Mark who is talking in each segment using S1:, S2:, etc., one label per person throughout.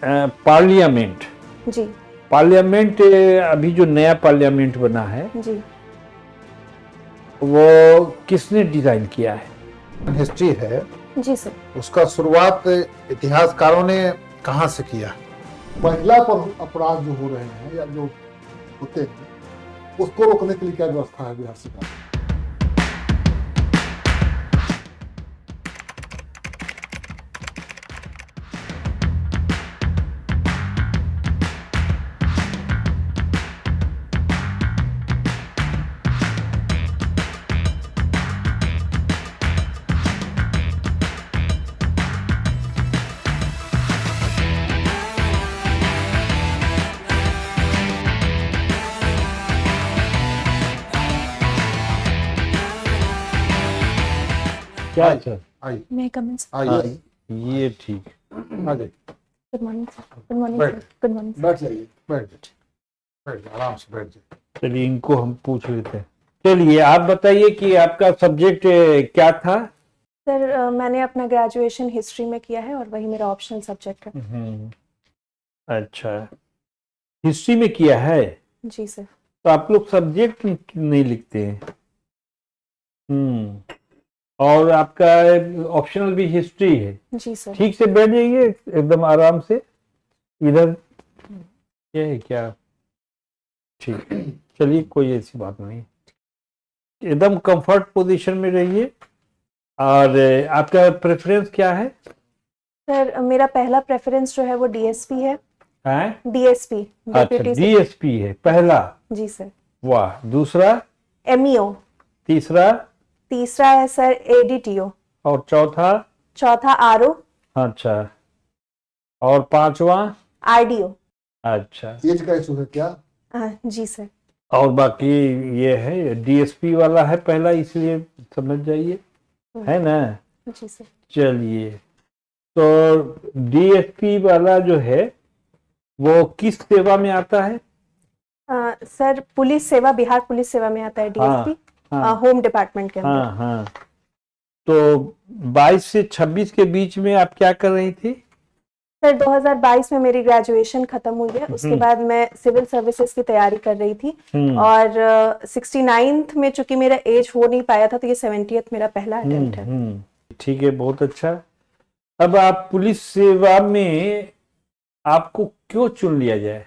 S1: Parliament
S2: जी
S1: parliament अभी जो नया पार्लियामेंट बना है
S2: जी
S1: वो किसने डिजाइन किया है?
S3: हिस्ट्री है,
S2: जी सर।
S3: उसका शुरुआत इतिहासकारों ने कहाँ से किया? महिला पर अपराध जो हो रहे हैं या जो होते हैं उसको रोकने के लिए क्या व्यवस्था है बिहार सरकार?
S1: क्या
S3: आइए,
S1: सर?
S3: आइए
S2: मैं कमेंट सर।
S3: आइए
S1: ये ठीक।
S3: आइए,
S2: good morning sir. Good morning
S3: बैठ।
S2: सर। Good morning sir.
S3: बैठ जाइए, बैठ जाइए, बैठ जाइए, आराम से बैठ जाइए।
S1: चलिए इनको हम पूछ लेते हैं। चलिए आप बताइए कि आपका सब्जेक्ट क्या था?
S2: सर मैंने अपना ग्रेजुएशन हिस्ट्री में किया है और वही मेरा ऑप्शनल सब्जेक्ट है।
S1: अच्छा, हिस्ट्री में किया है
S2: जी सर।
S1: तो आप लोग सब्जेक्ट नहीं लिखते हैं। और आपका ऑप्शनल भी हिस्ट्री है।
S2: जी सर।
S1: ठीक से बैठ जाइए एकदम आराम से। इधर ये है क्या? ठीक, चलिए कोई ऐसी बात नहीं, एकदम कंफर्ट पोजीशन में रहिए। और आपका प्रेफरेंस क्या है?
S2: सर मेरा पहला प्रेफरेंस जो है वो डीएसपी है।
S1: हैं?
S2: डीएसपी
S1: अच्छा,
S2: डेप्यूटी।
S1: डीएसपी है पहला।
S2: जी सर।
S1: वाह। दूसरा?
S2: एमईओ।
S1: तीसरा?
S2: तीसरा है सर एडीटीओ।
S1: और चौथा?
S2: चौथा आरओ।
S1: अच्छा, और पांचवा?
S2: आरडीओ।
S1: अच्छा,
S3: एज का इशू है क्या?
S2: जी सर।
S1: और बाकी ये है डीएसपी वाला है पहला, इसलिए समझ जाइए, है ना?
S2: जी सर।
S1: चलिए, तो डीएसपी वाला जो है वो किस सेवा में आता है?
S2: सर पुलिस सेवा, बिहार पुलिस सेवा में आता है डीएसपी।
S1: हाँ।
S2: होम डिपार्टमेंट के अंदर।
S1: हाँ हाँ। तो 22 से 26 के बीच में आप क्या कर रही थी?
S2: सर 2022 में मेरी ग्रेजुएशन खत्म हुई है। उसके बाद मैं सिविल सर्विसेज की तैयारी कर रही थी और 69th में चूंकि मेरा एज हो नहीं पाया था तो ये 70th मेरा पहला अटेम्प्ट है।
S1: ठीक है, बहुत अच्छा। अब आप पुलिस सेवा में आपको क्यों चुन लिया जाए?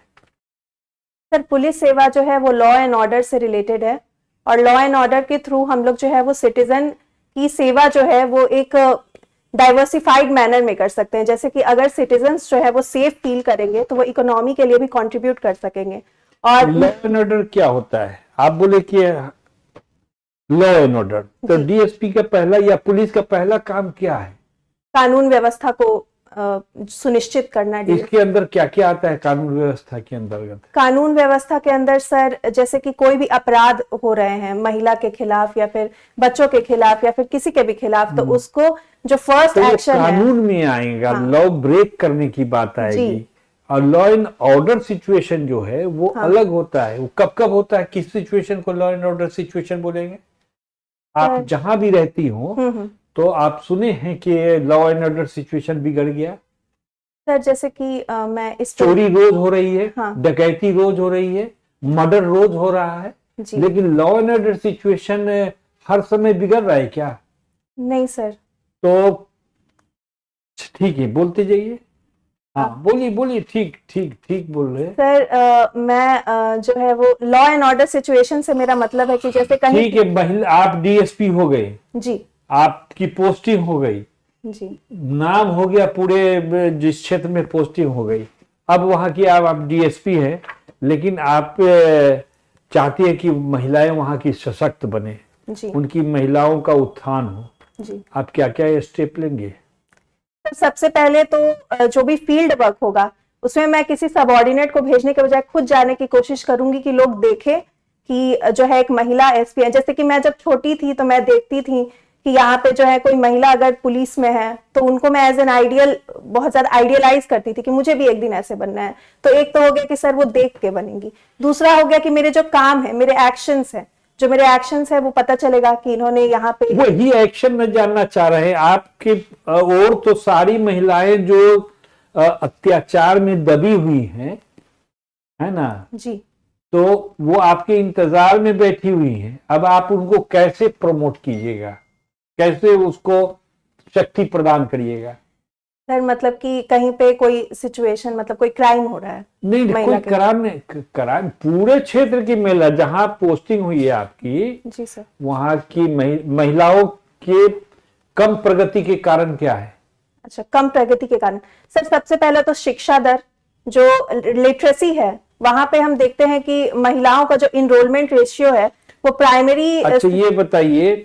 S2: सर पुलिस सेवा जो है वो लॉ एंड ऑर्डर से रिलेटेड है और लॉ एंड ऑर्डर के थ्रू हम लोग जो है वो सिटीजन की सेवा जो है वो एक डाइवर्सिफाइड मैनर में कर सकते हैं। जैसे कि अगर सिटीजन्स जो है वो सेफ फील करेंगे तो वो इकोनॉमी के लिए भी कंट्रीब्यूट कर सकेंगे। और
S1: लॉ एंड ऑर्डर क्या होता है? आप बोले कि लॉ एंड ऑर्डर, तो डीएसपी का पहला या पुलिस का पहला काम क्या है?
S2: कानून व्यवस्था को सुनिश्चित करना।
S1: इसके अंदर क्या क्या आता है कानून व्यवस्था के अंतर्गत?
S2: कानून व्यवस्था के अंदर सर जैसे कि कोई भी अपराध हो रहे हैं महिला के खिलाफ या फिर बच्चों के खिलाफ या फिर किसी के भी खिलाफ तो उसको जो फर्स्ट
S1: तो
S2: एक्शन है
S1: कानून में आएगा। लॉ ब्रेक करने की बात आएगी। और लॉ एंड ऑर्डर सिचुएशन जो है वो अलग होता है। वो कब कब होता है? किस सिचुएशन को लॉ एंड ऑर्डर सिचुएशन बोलेंगे? आप जहां भी रहती हो तो आप सुने हैं कि लॉ एंड ऑर्डर सिचुएशन बिगड़ गया?
S2: सर जैसे कि मैं इस
S1: चोरी रोज हो रही है,
S2: हाँ।
S1: डकैती रोज हो रही है, मर्डर रोज हो रहा है, लेकिन लॉ एंड ऑर्डर सिचुएशन हर समय बिगड़ रहा है क्या?
S2: नहीं सर।
S1: तो ठीक है, बोलते जाइए। हाँ बोलिए बोलिए, ठीक ठीक ठीक बोल रहे हैं
S2: सर। मैं जो है वो लॉ एंड ऑर्डर सिचुएशन से मेरा मतलब है कि जैसे कहीं
S1: ठीक है, महिला आप डीएसपी हो गए,
S2: जी
S1: आपकी पोस्टिंग हो गई,
S2: जी
S1: नाम हो गया पूरे जिस क्षेत्र में पोस्टिंग हो गई, अब वहां की आप डीएसपी हैं, लेकिन आप चाहती है कि महिलाएं वहां की सशक्त बने,
S2: जी
S1: उनकी महिलाओं का उत्थान हो।
S2: जी।
S1: आप क्या क्या स्टेप लेंगे?
S2: सबसे पहले तो जो भी फील्ड वर्क होगा उसमें मैं किसी सबऑर्डिनेट को भेजने के बजाय खुद जाने की कोशिश करूंगी कि लोग देखें कि जो है एक महिला एसपी है। जैसे कि मैं जब छोटी थी तो मैं देखती थी कि यहाँ पे जो है कोई महिला अगर पुलिस में है तो उनको मैं एज एन आइडियल बहुत ज्यादा आइडियलाइज करती थी कि मुझे भी एक दिन ऐसे बनना है। तो एक तो हो गया कि सर वो देख के बनेंगी। दूसरा हो गया कि मेरे जो काम है, मेरे एक्शंस है, जो मेरे एक्शंस है वो पता चलेगा कि इन्होंने यहाँ पे
S1: वही एक्शन में जानना चाह रहे हैं आपके। और तो सारी महिलाएं जो अत्याचार में दबी हुई हैं, है ना,
S2: जी
S1: तो वो आपके इंतजार में बैठी हुई हैं। अब आप उनको कैसे प्रमोट कीजिएगा, कैसे उसको शक्ति प्रदान करिएगा?
S2: सर, मतलब कि कहीं पे कोई सिचुएशन, मतलब कोई क्राइम हो रहा है
S1: नहीं, कोई
S2: महिला के
S1: क्राइम नहीं, क्राइम पूरे क्षेत्र की महिला जहां पोस्टिंग हुई है आपकी,
S2: जी सर।
S1: वहां की महिलाओं के कम प्रगति के कारण क्या है?
S2: अच्छा, कम प्रगति के कारण सर, सबसे पहले तो शिक्षा दर, जो लिटरेसी है, वहां पे हम देखते हैं कि महिलाओं का जो इनरोलमेंट रेशियो है वो प्राइमरी।
S1: अच्छा, ये बताइए,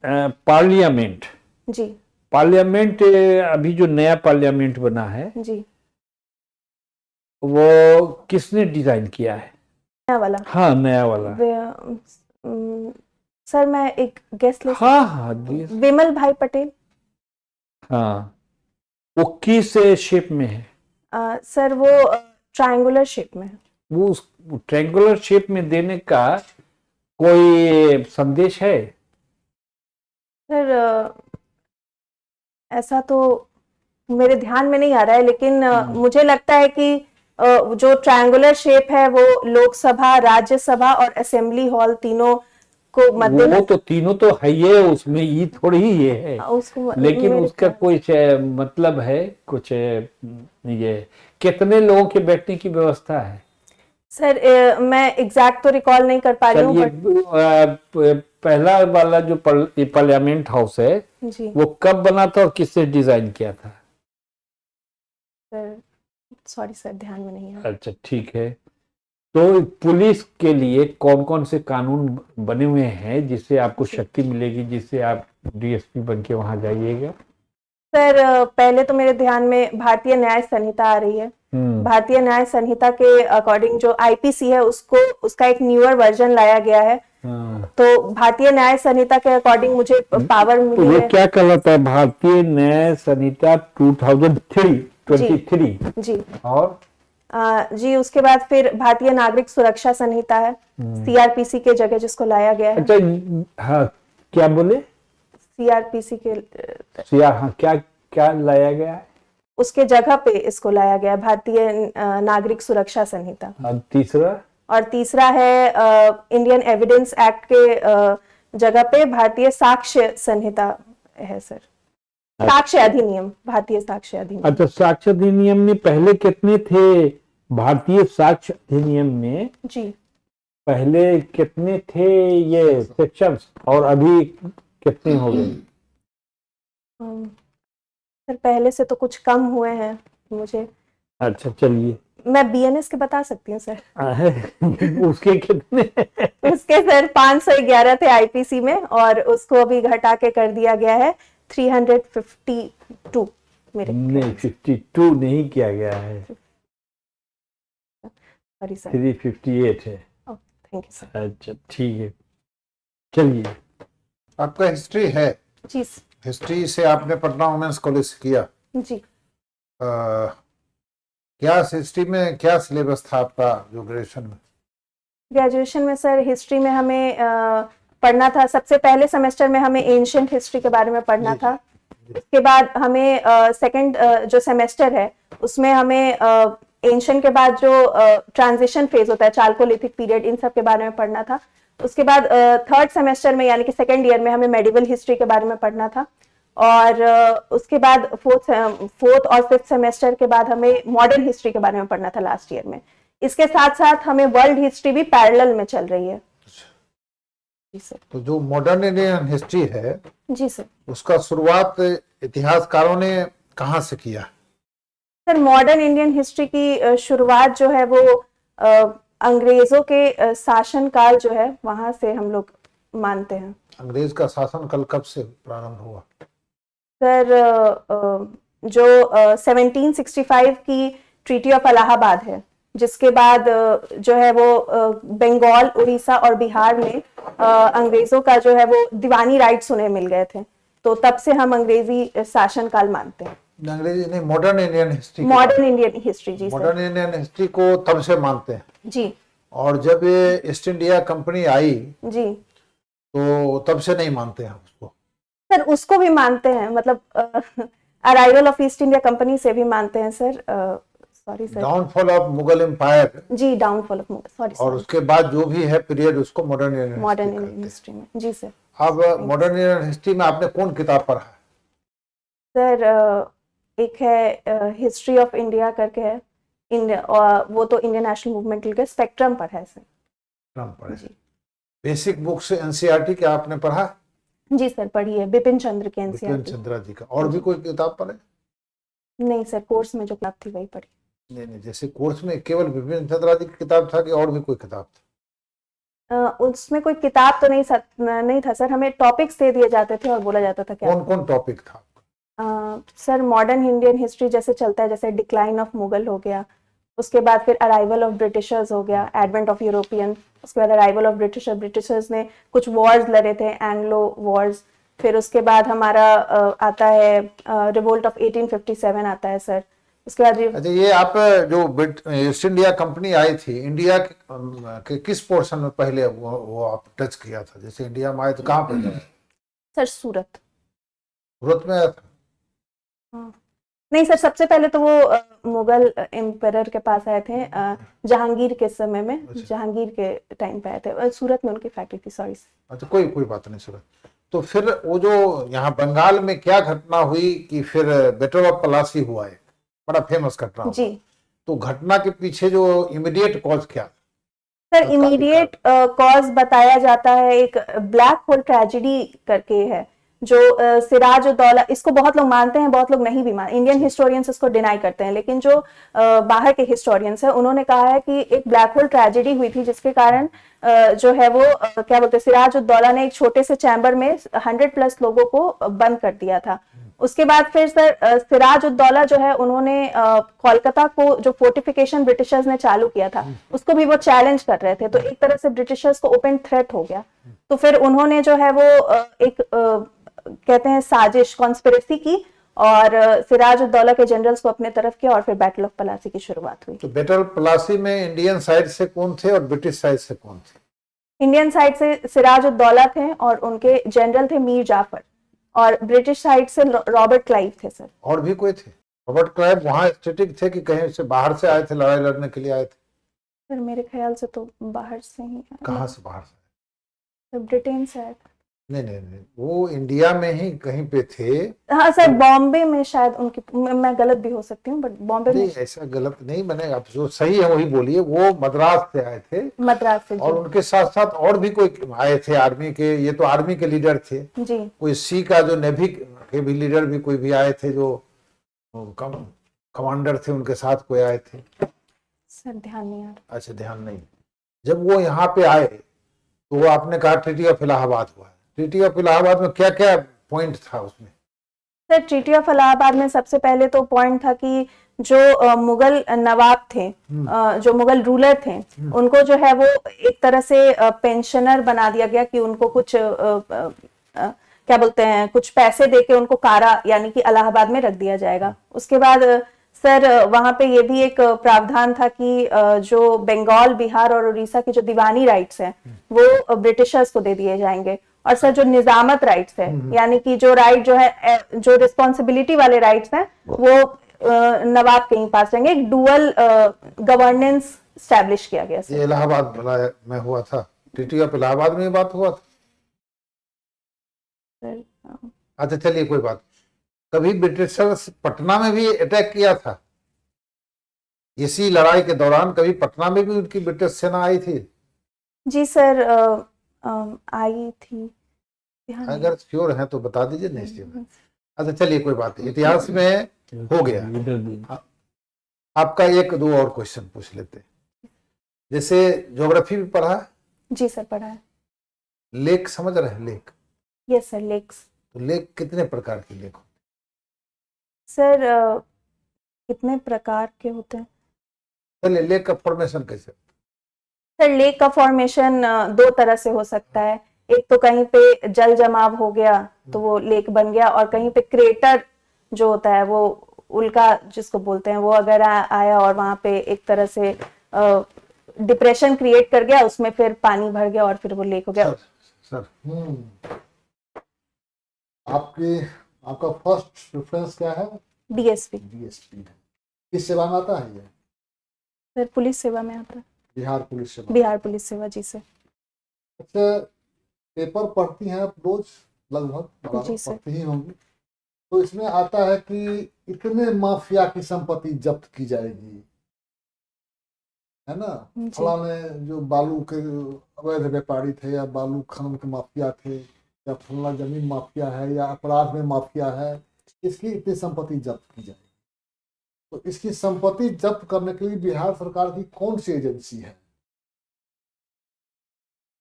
S1: पार्लियामेंट
S2: जी
S1: पार्लियामेंट अभी जो नया पार्लियामेंट बना है
S2: जी,
S1: वो किसने डिजाइन किया है?
S2: नया वाला।
S1: हाँ, नया वाला।
S2: सर, मैं एक गेस ले
S1: हाँ हाँ
S2: विमल भाई पटेल।
S1: हाँ, वो किस शेप में है?
S2: सर, वो ट्रायंगुलर शेप में है।
S1: वो उस ट्रायंगुलर शेप में देने का कोई संदेश है?
S2: सर, ऐसा तो मेरे ध्यान में नहीं आ रहा है, लेकिन मुझे लगता है कि जो ट्रायंगुलर शेप है वो लोकसभा, राज्यसभा और असेंबली हॉल तीनों को मध्य।
S1: वो तो तीनों तो है ही है, उसमें ये थोड़ी ही ये है,
S2: उसको
S1: लेकिन उसका कुछ मतलब है, कुछ ये कितने लोगों के बैठने की व्यवस्था है?
S2: सर, मैं एग्जैक्ट तो रिकॉल नहीं कर पा रही हूँ,
S1: चलिए, पहला वाला जो पार्लियामेंट हाउस है
S2: जी
S1: वो कब बना था और किसने डिजाइन किया था?
S2: सर, सॉरी सर, ध्यान में नहीं है।
S1: अच्छा, ठीक है। तो पुलिस के लिए कौन कौन से कानून बने हुए हैं जिससे आपको शक्ति मिलेगी, जिससे आप डीएसपी बन के वहां जाइएगा?
S2: सर, पहले तो मेरे ध्यान में भारतीय न्याय संहिता आ रही है। भारतीय न्याय संहिता के अकॉर्डिंग जो आईपीसी है, उसका एक न्यूअर वर्जन लाया गया है। तो भारतीय न्याय संहिता के अकॉर्डिंग मुझे पावर मिली
S1: वो
S2: है।
S1: क्या कहलाता है? भारतीय न्याय संहिता 2023
S2: जी
S1: और
S2: जी, उसके बाद फिर भारतीय नागरिक सुरक्षा संहिता है, सीआरपीसी के जगह जिसको लाया गया है।
S1: अच्छा, हाँ, क्या बोले?
S2: सीआरपीसी के
S1: हाँ, क्या क्या लाया गया है?
S2: उसके जगह पे इसको लाया गया है, भारतीय नागरिक सुरक्षा संहिता।
S1: और
S2: तीसरा है इंडियन एविडेंस एक्ट के जगह पे भारतीय साक्ष्य संहिता है सर। साक्ष्य अधिनियम, भारतीय साक्ष्य अधिनियम।
S1: अच्छा, साक्ष्य अधिनियम में पहले कितने थे? भारतीय साक्ष्य अधिनियम में
S2: जी
S1: पहले कितने थे ये सेक्शंस, और अभी कितने हो गए?
S2: सर, पहले से तो कुछ कम हुए हैं मुझे।
S1: अच्छा, चलिए,
S2: मैं बीएनएस के बता सकती हूँ सर।
S1: उसके कितने?
S2: उसके सर 511 थे आईपीसी में, और उसको अभी घटा के कर दिया गया है 352 मेरे।
S1: नहीं, 52 नहीं किया गया है,
S2: सॉरी सर,
S1: 358 है।
S2: Thank you sir.
S1: अच्छा, ठीक है, चलिए।
S3: आपका हिस्ट्री है?
S2: जी
S3: हिस्ट्री से आपने पटना वुमेन्स कॉलेज से किया?
S2: जी।
S3: क्या हिस्ट्री में क्या सिलेबस था आपका जो ग्रेजुएशन में?
S2: ग्रेजुएशन में सर, हिस्ट्री में हमें पढ़ना था, सबसे पहले सेमेस्टर में हमें एंशिएंट हिस्ट्री के बारे में पढ़ना था। उसके बाद हमें सेकंड जो सेमेस्टर है उसमें हमें एंशिएंट के बाद जो ट्रांजिशन फेज होता है, चालकोलिथिक पीरियड, इन सब के बारे में पढ़ना था। उसके बाद थर्ड सेमेस्टर में यानी कि सेकंड ईयर में हमें मेडिवल हिस्ट्री के बारे में पढ़ना था। और उसके बाद फोर्थ और फिफ्थ सेमेस्टर के बाद हमें मॉडर्न हिस्ट्री के बारे में पढ़ना था लास्ट ईयर में। इसके साथ साथ हमें वर्ल्ड हिस्ट्री भी पैरेलल में चल रही है। जी सर।
S3: तो जो मॉडर्न इंडियन हिस्ट्री है,
S2: जी सर,
S3: उसका शुरुआत इतिहासकारों ने कहाँ से किया?
S2: सर, मॉडर्न इंडियन हिस्ट्री की शुरुआत जो है वो अंग्रेजों के शासन काल जो है वहां से हम लोग मानते हैं।
S3: अंग्रेज का शासन काल कब से प्रारंभ हुआ?
S2: सर, जो 1765 की ट्रीटी ऑफ इलाहाबाद है, जिसके बाद जो है वो बंगाल, उड़ीसा और बिहार में अंग्रेजों का जो है वो दीवानी राइट्स उन्हें मिल गए थे, तो तब से हम अंग्रेजी शासन काल मानते हैं।
S3: अंग्रेजी नहीं, modern Indian history.
S2: Modern Indian history, जी
S3: मॉडर्न इंडियन हिस्ट्री को तब से मानते हैं
S2: जी।
S3: और जब ये ईस्ट इंडिया कंपनी आई
S2: जी,
S3: तो तब से नहीं मानते हैं उसको?
S2: सर, उसको भी मानते हैं, मतलब arrival of East India Company से भी मानते हैं sir. Sorry sir,
S3: downfall of Mughal empire,
S2: जी डाउनफॉल ऑफ मुगल, सॉरी
S3: और उसके बाद जो भी है पीरियड उसको modern
S2: modern
S3: history
S2: Indian history में। जी सर।
S3: अब मॉडर्न इंडियन हिस्ट्री में आपने कौन किताब पढ़ा है?
S2: सर एक है हिस्ट्री ऑफ इंडिया करके है, और वो तो इंडियन नेशनल मूवमेंट के स्पेक्ट्रम पर है सर।
S3: पढ़े। बेसिक बुक्स एनसीईआरटी क्या आपने पढ़ा है?
S2: जी सर पढ़ी है, बिपिन चंद्र के
S3: बिपिन
S2: एनसीईआरटी।
S3: चंद्रा जी का। और भी कोई किताब पढ़े?
S2: नहीं सर, कोर्स में जो किताब थी वही पढ़ी।
S3: नहीं, जैसे कोर्स में केवल बिपिन चंद्रा जी की किताब था कि और भी कोई किताब था?
S2: उसमें कोई किताब तो नहीं था सर, हमें टॉपिक्स दे दिए जाते थे और बोला जाता था क्या।
S3: कौन कौन टॉपिक था?
S2: सर मॉडर्न इंडियन हिस्ट्री जैसे चलता है, जैसे डिक्लाइन ऑफ मुगल हो गया, उसके बाद फिर अराइवल ऑफ ब्रिटिशर्स हो गया, एडवेंट ऑफ यूरोपियन, उसके बाद अराइवल ऑफ ब्रिटिशर्स ने कुछ वॉर्स लड़े थे, एंग्लो वॉर्स। फिर उसके बाद हमारा आता है रिवोल्ट ऑफ 1857 आता है सर। उसके बाद
S3: अच्छा, ये आप जो ईस्ट इंडिया कंपनी आई थी, इंडिया के किस पोर्शन में पहले वो आप टच किया था? जैसे इंडिया में आए तो कहाँ पे गए?
S2: सर सूरत।
S3: सूरत में आया था?
S2: हाँ। नहीं सर, सबसे पहले तो वो मुगल एम्परर के पास आए थे, जहांगीर के समय में।
S3: अच्छा।
S2: जहांगीर के टाइम पे आए थे, सूरत में उनकी फैक्ट्री थी। सॉरी।
S3: अच्छा, कोई बात नहीं। सूरत तो फिर वो जो यहाँ बंगाल में क्या घटना हुई कि फिर बैटल ऑफ प्लासी हुआ, है बड़ा फेमस घटना हुआ।
S2: जी।
S3: तो घटना के पीछे जो इमीडिएट कॉज क्या?
S2: सर इमीडिएट कॉज बताया जाता है, एक ब्लैक होल ट्रेजेडी करके है, जो सिराज उद दौला, इसको बहुत लोग मानते हैं, बहुत लोग नहीं भी मानते। इंडियन हिस्टोरियंस इसको डिनाई करते हैं, लेकिन जो बाहर के हिस्टोरियंस हैं उन्होंने कहा है कि एक ब्लैक होल ट्रेजेडी हुई थी, जिसके कारण जो है वो क्या बोलते हैं, सिराज उद दौला ने एक छोटे से चैम्बर में 100+ लोगों को बंद कर दिया था। उसके बाद फिर सर सिराज उद दौला जो है, उन्होंने कोलकाता को जो फोर्टिफिकेशन ब्रिटिशर्स ने चालू किया था उसको भी वो चैलेंज कर रहे थे, तो एक तरह से ब्रिटिशर्स को ओपन थ्रेट हो गया। तो फिर उन्होंने जो है वो एक कहते हैं साजिश, कॉन्स्पिरेसी की, और सिराज उद दौला के जनरल्स को अपने तरफ किया, और फिर बैटल ऑफ प्लासी की शुरुआत हुई।
S3: तो बैटल ऑफ प्लासी में इंडियन साइड से कौन थे और ब्रिटिश साइड से कौन थे?
S2: इंडियन साइड से सिराज उद दौला थे और उनके जनरल थे मीर जाफर, और ब्रिटिश साइड से रॉबर्ट क्लाइव थे सर।
S3: और भी कोई थे? रॉबर्ट क्लाइव वहां स्टेटिक थे कि कहीं से बाहर से आए थे, लड़ाई लड़ने के लिए आए थे?
S2: सर मेरे ख्याल से तो बाहर से ही आए।
S3: कहाँ से बाहर से?
S2: तो ब्रिटेन से आए थे।
S3: नहीं, वो इंडिया में ही कहीं पे थे।
S2: हाँ सर, बॉम्बे में शायद उनकी, मैं गलत भी हो सकती हूँ, बट बॉम्बे में।
S3: ऐसा गलत नहीं, मैंने आप जो सही है वही बोलिए। वो मद्रास से आए थे,
S2: मद्रास से।
S3: और उनके साथ साथ और भी कोई आए थे आर्मी के। ये तो आर्मी के लीडर थे
S2: जी।
S3: कोई सी का जो नेवी के भी लीडर भी कोई भी आए थे, जो कमांडर थे, उनके साथ कोई आए थे?
S2: सर ध्यान नहीं आ रहा।
S3: अच्छा, ध्यान नहीं। जब वो यहाँ पे आए तो वो आपने कहा ट्रीटी ऑफ इलाहाबाद हुआ। ट्रीटी ऑफ इलाहाबाद में क्या क्या पॉइंट था उसमें?
S2: सर ट्रीटी ऑफ इलाहाबाद में सबसे पहले तो पॉइंट था कि जो मुगल नवाब थे, जो मुगल रूलर थे, उनको जो है वो एक तरह से पेंशनर बना दिया गया, कि उनको कुछ क्या बोलते हैं, कुछ पैसे देके उनको कारा यानी कि इलाहाबाद में रख दिया जाएगा। उसके बाद सर वहां पे ये भी एक प्रावधान था कि जो बंगाल, बिहार और उड़ीसा की जो दीवानी राइट्स हैं वो ब्रिटिशर्स को दे दिए जाएंगे। और सर जो निजामत राइट्स है, यानी कि जो राइट जो है, जो रिस्पॉन्सिबिलिटी वाले राइट्स हैं, वो नवाब के ही पास रहेंगे। एक डुअल गवर्नेंस स्टैब्लिश किया गया।
S3: ये इलाहाबाद में हुआ था? ट्रीटी ऑफ इलाहाबाद में बात हुआ था? अच्छा, चलिए कोई बात। कभी ब्रिटिशर्स पटना में भी अटैक किया था? इसी लड़ाई के दौरान कभी पटना में भी उनकी ब्रिटिश सेना आई थी?
S2: जी सर आई थी।
S3: अगर श्योर है तो बता दीजिए। नहीं, अच्छा चलिए कोई बात नहीं, इतिहास में हो गया। आपका एक दो और क्वेश्चन पूछ लेते। जैसे ज्योग्राफी भी पढ़ा है?
S2: जी सर पढ़ा है।
S3: लेक समझ रहे हैं? लेक?
S2: Yes sir, lakes.
S3: तो लेक कितने प्रकार के लेक होते
S2: सर कितने प्रकार के होते हैं?
S3: हैं? लेक का फॉर्मेशन कैसे?
S2: सर लेक का फॉर्मेशन दो तरह से हो सकता है। एक तो कहीं पे जल जमाव हो गया तो वो लेक बन गया, और कहीं पे क्रेटर जो होता है, वो उल्का जिसको बोलते हैं, वो अगर आया और वहां पे एक तरह से डिप्रेशन क्रिएट कर गया, उसमें फिर पानी भर गया और फिर वो लेक हो गया।
S3: सर आपकी आपका फर्स्ट प्रेफरेंस क्या है?
S2: डीएसपी।
S3: डीएसपी है। किस सेवा में आता है ये?
S2: सर पुलिस सेवा में आता है।
S3: बिहार पुलिस सेवा।
S2: बिहार पुलिस सेवा, जी सर।
S3: अच्छा, पेपर पढ़ती हैं आप रोज लगभग?
S2: जी सर।
S3: पढ़ती ही होंगी। तो इसमें आता है कि इतने माफिया की संपत्ति जब्त की जाएगी, है ना?
S2: जी।
S3: फलाने जो बालू के अवैध व्यापारी थे, या बालू खनन के माफिया थे, या फलाना जमीन माफिया है, या अपराध में माफिया है, इसकी इतनी संपत्ति जब्त की जाएगी। तो इसकी संपत्ति जब्त करने के लिए बिहार सरकार की कौन सी एजेंसी है?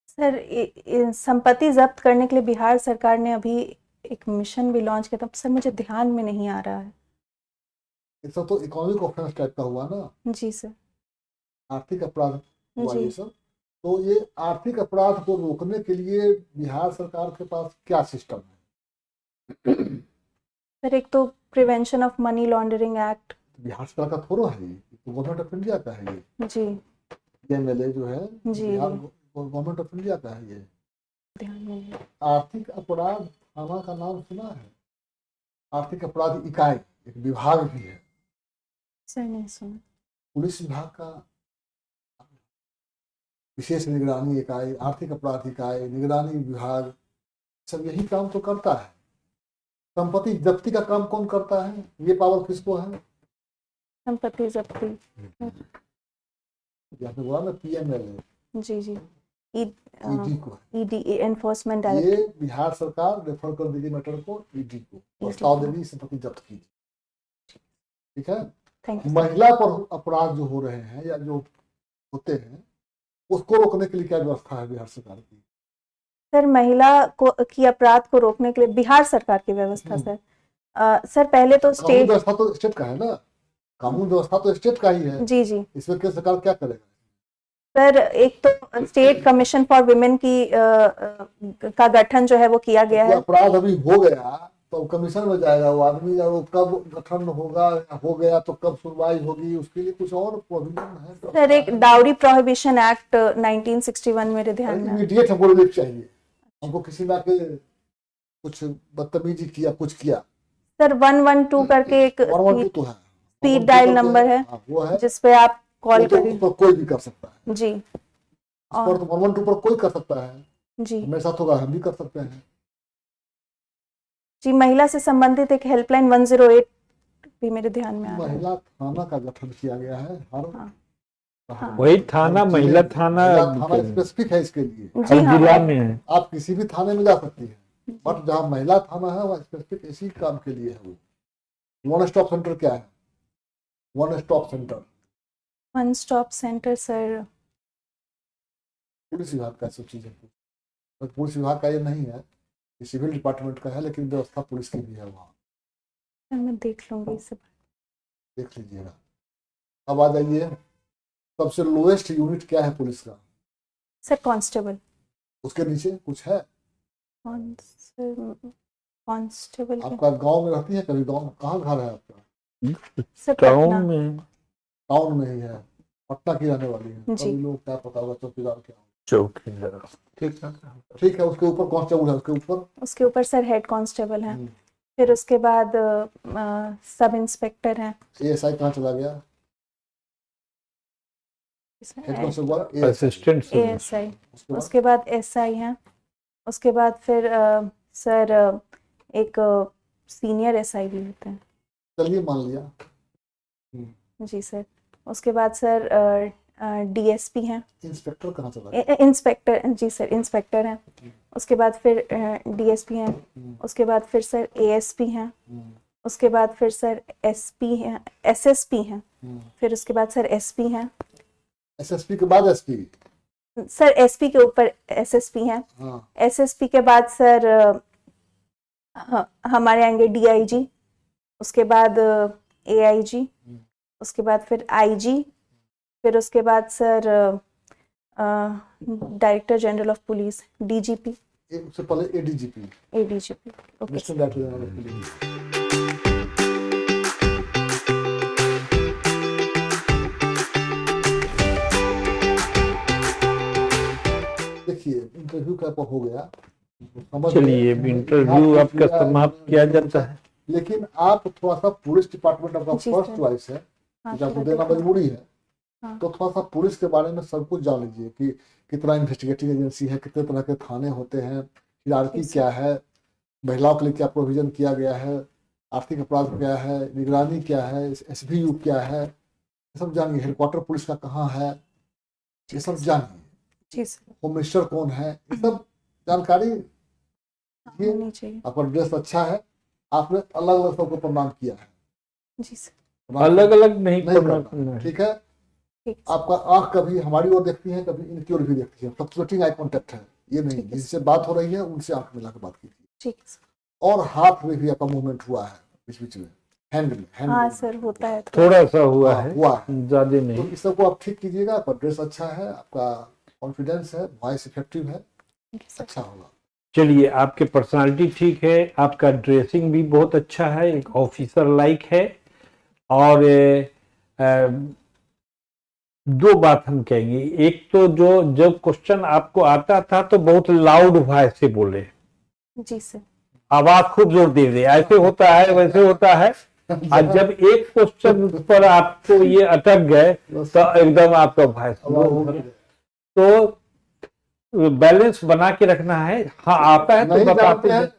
S2: सर संपत्ति जब्त करने के लिए बिहार सरकार ने अभी एक मिशन भी लॉन्च किया था, सर मुझे ध्यान में नहीं आ रहा है।
S3: ये सब तो इकोनॉमिक ऑफेंस टाइप का हुआ ना,
S2: जी सर।
S3: आर्थिक अपराध हुआ
S2: जी।
S3: ये सब। तो ये आर्थिक अपराध को रोकने के लिए बिहार सरकार के पास क्या सिस्टम है?
S2: सर एक तो prevention of money laundering act.
S3: Bihar सरकार का थोड़ा है ये, तो गवर्नमेंट ऑफ इंडिया का है ये।
S2: जी।
S3: एमएलए जो है
S2: जी।
S3: बिहार गवर्नमेंट ऑफ इंडिया का है ये।
S2: ध्यान में नहीं।
S3: आर्थिक अपराध थाना का नाम सुना है? आर्थिक अपराध इकाई एक विभाग भी है।
S2: सर नहीं सुना।
S3: पुलिस विभाग का विशेष निगरानी इकाई, आर्थिक अपराध इकाई, निगरानी विभाग, सब यही काम तो करता है। संपत्ति जब्ती का काम कौन करता है? ये पावर किसको है?
S2: संपत्ति जब्ती।
S3: आपने बोला ना पीएमएलए।
S2: जी जी।
S3: ईडी को है।
S2: ED enforcement director.
S3: ये बिहार सरकार रेफर कर देगी मैटर को ईडी को, प्रस्ताव देगी संपत्ति जब्त की। ठीक है।
S2: Thank you.
S3: महिला पर अपराध जो हो रहे हैं या जो होते हैं, उसको रोकने के लिए क्या व्यवस्था है बिहार सरकार की?
S2: सर महिला को की अपराध को रोकने के लिए बिहार सरकार की व्यवस्था सर सर पहले तो
S3: कानून
S2: स्टेट।
S3: व्यवस्था तो स्टेट का है ना, कानून व्यवस्था तो स्टेट का ही है।
S2: जी जी।
S3: इसमें केंद्र सरकार क्या करेगा?
S2: सर एक तो स्टेट कमीशन फॉर विमेन की का गठन जो है वो किया गया है।
S3: अपराध अभी हो गया तो कमीशन में जाएगा वो आदमी, और वो कब गठन होगा, हो गया तो कब सुनवाई होगी, उसके लिए कुछ और प्रोविजन है?
S2: सर एक डाउरी प्रोहिबिशन एक्ट 1961 मेरे ध्यान में।
S3: इमीडिएट हमको रिलीफ चाहिए। हमको किसी ने आके कुछ बदतमीजी किया, कुछ किया।
S2: सर 112 करके एक
S3: 112 तो है,
S2: स्पीड डायल नंबर है,
S3: वो है
S2: जिसपे आप कॉल
S3: तो
S2: करिए।
S3: पर कोई भी कर सकता है
S2: जी।
S3: और तो 112 पर कोई कर सकता है।
S2: जी
S3: मेरे साथ होगा, हम भी कर सकते हैं।
S2: जी। महिला से संबंधित एक हेल्पलाइन 108 भी मेरे ध्यान में आ रहा है।
S3: महिला थाना का गठन किया गया है हर
S2: हाँ।
S1: वही थाना, महिला थाना
S3: स्पेसिफिक है इसके लिए।
S2: जी
S1: हर
S2: हाँ।
S1: जिला में है।
S3: आप किसी भी थाने में जा सकती है, बट जहाँ महिला थाना है वह स्पेसिफिक इसी काम के लिए है। वो वन स्टॉप सेंटर क्या है? One stop centre
S2: one stop centre sir
S3: police विभाग का सब चीजें, तो पुलिस विभाग का ये नहीं है, ये सिविल डिपार्टमेंट का है, लेकिन व्यवस्था पुलिस की भी है वहाँ।
S2: सर मैं देख लूंगी इसे।
S3: देख लीजिएगा। अब आ जाइए, सबसे लोएस्ट यूनिट क्या है पुलिस का?
S2: Sir constable.
S3: उसके नीचे कुछ है?
S2: कांस्टेबल
S3: आपका गांव में रहती है कभी? गांव कहाँ घर है आपका?
S2: Sir
S1: town
S2: Patna.
S1: में।
S3: टाउन में ही है, पटना की रहने वाली है।
S2: जी।
S3: कभी लोग क्या पता होगा चौकीदार क्या होगा।
S1: चौकीदार। ठीक है।
S3: ठीक है। उसके ऊपर कांस्टेबल है, उसके ऊपर
S2: उसके ऊपर सर हेड कांस्टेबल है। फिर उसके बाद सब इंस्पेक्टर हैं।
S3: एएसआई कहाँ चला गया? Head constable
S1: assistant
S2: ASI. उसके बाद एसआई हैं। उसके बाद फिर सर एक सीनियर एसआई भी होते हैं।
S3: चलिए मान लिया।
S2: जी सर। उसके बाद सर डीएसपी हैं।
S3: इंस्पेक्टर कहाँ चला गया?
S2: इंस्पेक्टर, जी सर इंस्पेक्टर हैं। उसके बाद फिर डीएसपी हैं। उसके बाद फिर सर एएसपी हैं। उसके बाद फिर सर एसपी हैं, एसएसपी हैं। फिर उसके बाद सर एसपी हैं।
S3: एसएसपी के बाद एसपी?
S2: सर एसपी के ऊपर एसएसपी हैं।
S3: हाँ।
S2: एसएसपी के बाद सर हमारे आएंगे डीआईजी। उसके बाद एआईजी। उसके बाद फिर आईजी। फिर उसके बाद sir director general of police, DGP.
S3: उससे पहले ADGP,
S2: ADGP. Okay.
S3: National director general of police. देखिए इंटरव्यू का हो गया, समझ
S1: चलिए
S3: गए।
S1: इंटरव्यू
S3: आप
S1: आपका
S3: किया,
S1: समाप्त किया जाता है।
S3: लेकिन आप थोड़ा सा पुलिस डिपार्टमेंट आपका
S2: जी
S3: फर्स्ट
S2: सर।
S3: चॉइस है,
S2: हाँ,
S3: जो आपको
S2: थोड़ा
S3: देना
S2: देखना।
S3: मजबूरी है,
S2: हाँ।
S3: तो थोड़ा सा पुलिस के बारे में सब कुछ जान लीजिए कि कितना इन्वेस्टिगेटिंग एजेंसी है, कितने तरह के थाने होते हैं, हिरार्की
S2: जी सर।
S3: क्या है, महिलाओं के लिए क्या प्रोविजन किया गया है, आर्थिक अपराध क्या है, निगरानी क्या है, एसबीयू क्या है, ये सब जानिए। हेडक्वार्टर पुलिस का कहाँ है, ये सब जानिए।
S2: जी सर।
S3: होम मिनिस्टर कौन है, ये सब जानकारी ये।
S2: होनी चाहिए।
S3: आपका ड्रेस अच्छा है, आपने अलग अलग सबको प्रणाम किया है,
S2: जी सर।
S3: प्रणाम
S1: अलग अलग नहीं
S3: नहीं
S1: करना
S3: करना,
S1: है।
S3: ठीक है।
S2: ठीक सर।
S3: आपका आंख कभी हमारी ओर देखती है, कभी इनकी ओर भी देखती है, फ्लक्चुएटिंग आई कांटेक्ट है, ये नहीं।
S2: ठीक है।
S3: जिससे बात हो रही है उनसे आंख मिला के बात कीजिए।
S2: ठीक है सर।
S3: और हाथ में भी आपका मूवमेंट हुआ है बीच बीच में, हैंड में, हैंड
S2: हाँ
S3: में
S2: सर, होता है
S1: थोड़ा सा हुआ
S3: हाँ,
S1: है,
S3: हुआ है।
S1: ज्यादा
S3: तो
S1: नहीं।
S3: इस सबको आप ठीक कीजिएगा। आपका ड्रेस अच्छा है, आपका कॉन्फिडेंस है, वॉइस इफेक्टिव है, अच्छा होगा।
S1: चलिए आपके पर्सनालिटी ठीक है, आपका ड्रेसिंग भी बहुत अच्छा है, एक ऑफिसर लाइक है। और दो बात हम कहेंगे, एक तो जो जब क्वेश्चन आपको आता था तो बहुत लाउड वॉइस से बोले,
S2: जी सर।
S1: आवाज खूब जोर दे दे, ऐसे होता है वैसे होता है। और जब एक क्वेश्चन पर आपको ये अटक गए तो एकदम आपका वॉइस लो हो गया। तो बैलेंस बना के रखना है। हाँ आता है तो
S3: नहीं
S1: बताते
S3: जानते
S1: हैं।
S3: हैं,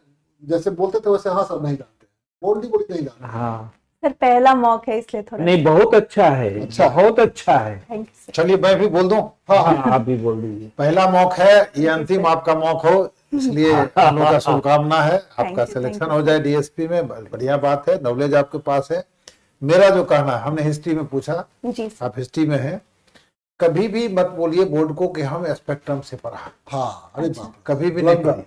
S3: जैसे बोलते थे वैसे हाँ सर नहीं जानते, बोलती बोली नहीं जानते।
S1: हाँ
S2: सर पहला मॉक है इसलिए थोड़ा।
S1: नहीं, बहुत अच्छा है,
S3: अच्छा।
S1: बहुत अच्छा है।
S2: Thank you sir.
S3: चलिए मैं भी बोल दूं। हाँ
S1: हाँ आप भी बोल दीजिए।
S3: पहला मौक है, ये अंतिम आपका मौक हो, इसलिए हम लोग का शुभकामना है आपका
S2: you,
S3: सिलेक्शन
S2: thank
S3: हो
S2: you,
S3: जाए डीएसपी में। बढ़िया बात है, नॉलेज आपके पास है। मेरा जो कहना है, हमने हिस्ट्री में पूछा,
S2: जी सर।
S3: आप हिस्ट्री में हैं, कभी भी मत बोलिए बोर्ड को कि हम स्पेक्ट्रम से पढ़ा। हाँ अरे बाप रे, कभी भी नहीं पढ़िए।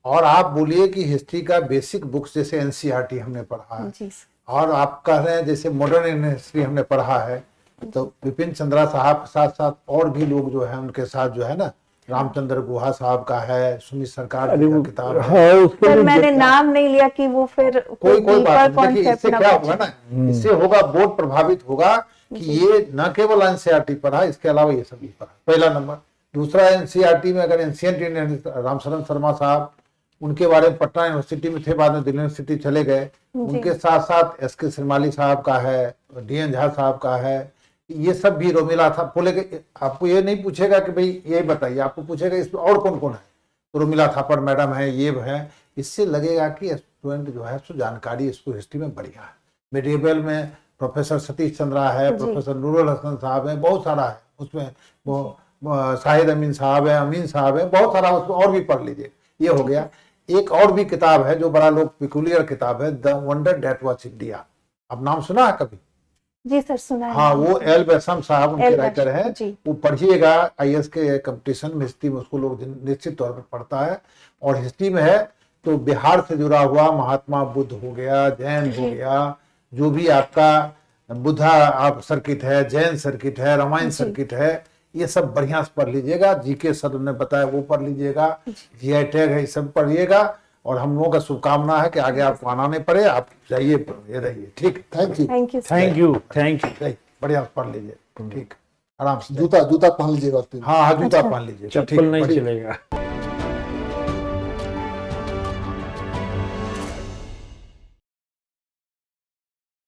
S3: और आप बोलिए कि हिस्ट्री का बेसिक बुक्स जैसे एनसीईआरटी हमने पढ़ा है,
S2: जी सर।
S3: और आप कह रहे हैं जैसे मॉडर्न हिस्ट्री हमने पढ़ा है, तो विपिन चंद्रा साहब के साथ साथ और भी लोग जो है उनके साथ जो है ना, रामचंद्र गुहा साहब का है, सुमित सरकार जी का किताब है।
S1: हाँ, उसको
S2: सर
S1: भी
S2: मैंने
S1: देखना।
S2: नाम नहीं लिया कि वो फिर
S3: कोई बात नहीं। देखिए
S2: कॉन्सेप्ट
S3: इससे
S2: ना
S3: क्या
S2: बचे।
S3: होगा ना, इससे होगा बोर्ड प्रभावित होगा कि ये न केवल एनसीईआरटी पढ़ा, इसके अलावा ये सब भी पढ़ा, पहला नंबर। दूसरा, एनसीईआरटी में अगर एंशिएंट इंडियन, रामशरण शर्मा साहब, उनके बारे में पटना यूनिवर्सिटी में थे, बाद में दिल्ली यूनिवर्सिटी चले गए। उनके साथ साथ एसके श्रीमाली साहब का है, डीएन झा साहब का है, ये सब भी रोमिला था। बोले कि आपको ये नहीं पूछेगा कि भाई ये बताइए, आपको पूछेगा इसमें और कौन कौन है, तो रोमिला थापर मैडम है, ये है। इससे लगेगा कि स्टूडेंट जो है सो जानकारी इसको हिस्ट्री में बढ़िया है। मेडिएवल में प्रोफेसर सतीश चंद्रा है, प्रोफेसर नूरुल हसन साहब है, बहुत सारा है उसमें, वो शाहिद अमीन साहब है, अमीन साहब है, बहुत सारा, उसमें और भी पढ़ लीजिए। ये हो गया। एक और भी किताब है जो बड़ा लोग पिकुलियर किताब है, the wonder that was India. अब नाम सुना है कभी?
S2: जी सर सुना है।
S3: हाँ, वो एल बेसम साहब उनके राइटर है।
S2: जी।
S3: वो पढ़िएगा, आईएएस के कंपटीशन में हिस्ट्री में उसको लोग निश्चित तौर पर पढ़ता है। और हिस्ट्री में है तो बिहार से जुड़ा हुआ महात्मा बुद्ध हो गया, जैन हो गया, जो भी आपका बुद्धा आप सर्किट है, जैन सर्किट है, रामायण सर्किट है, ये सब बढ़िया से पढ़ लीजिएगा। जीके सर ने बताया वो पढ़ लीजिएगा, जीआई टैग है, ये सब पढ़िएगा। और हम लोगों का शुभकामना है कि आगे आपको आना नहीं पड़े, आप जाइए ये रहिए। ठीक, thank you,
S2: thank you
S1: thank you, thank you.
S3: बढ़िया पढ़ लीजिए। ठीक, आराम से। जूता पहन लीजिएगा।
S1: हाँ,
S3: जूता पहन लीजिए,
S1: चप्पल नहीं चलेगा।